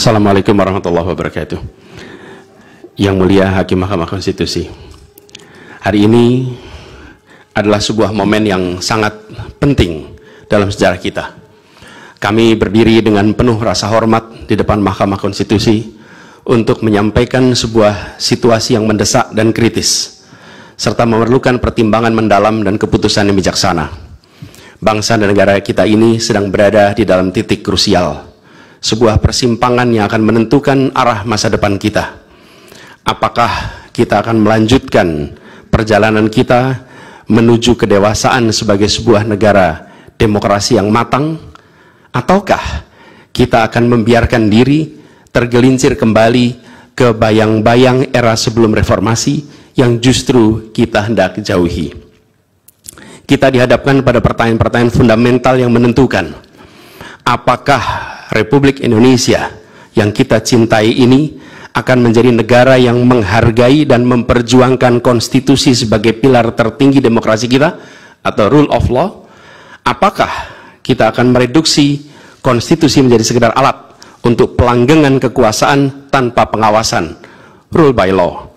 Assalamualaikum warahmatullahi wabarakatuh. Yang mulia Hakim Mahkamah Konstitusi, hari ini adalah sebuah momen yang sangat penting dalam sejarah kita. Kami berdiri dengan penuh rasa hormat di depan Mahkamah Konstitusi untuk menyampaikan sebuah situasi yang mendesak dan kritis, serta memerlukan pertimbangan mendalam dan keputusan yang bijaksana. Bangsa dan negara kita ini sedang berada di dalam titik krusial, sebuah persimpangan yang akan menentukan arah masa depan kita. Apakah kita akan melanjutkan perjalanan kita menuju kedewasaan sebagai sebuah negara demokrasi yang matang, ataukah kita akan membiarkan diri tergelincir kembali ke bayang-bayang era sebelum reformasi yang justru kita hendak jauhi? Kita dihadapkan pada pertanyaan-pertanyaan fundamental yang menentukan, apakah Republik Indonesia yang kita cintai ini akan menjadi negara yang menghargai dan memperjuangkan konstitusi sebagai pilar tertinggi demokrasi kita atau rule of law? Apakah kita akan mereduksi konstitusi menjadi sekedar alat untuk pelanggengan kekuasaan tanpa pengawasan, rule by law?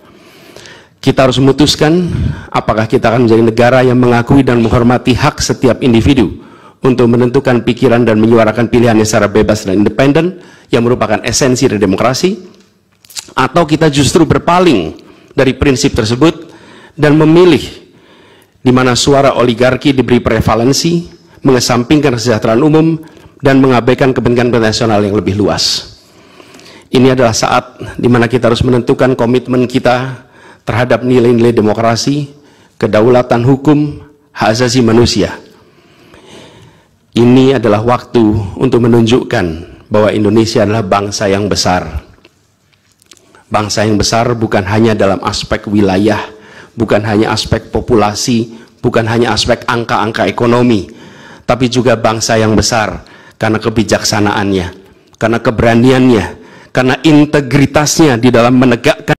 Kita harus memutuskan apakah kita akan menjadi negara yang mengakui dan menghormati hak setiap individu untuk menentukan pikiran dan menyuarakan pilihannya secara bebas dan independen yang merupakan esensi dari demokrasi, atau kita justru berpaling dari prinsip tersebut dan memilih di mana suara oligarki diberi prevalensi, mengesampingkan kesejahteraan umum dan mengabaikan kepentingan nasional yang lebih luas. Ini adalah saat di mana kita harus menentukan komitmen kita terhadap nilai-nilai demokrasi, kedaulatan hukum, hak asasi manusia. Ini adalah waktu untuk menunjukkan bahwa Indonesia adalah bangsa yang besar. Bangsa yang besar bukan hanya dalam aspek wilayah, bukan hanya aspek populasi, bukan hanya aspek angka-angka ekonomi, tapi juga bangsa yang besar karena kebijaksanaannya, karena keberaniannya, karena integritasnya di dalam menegakkan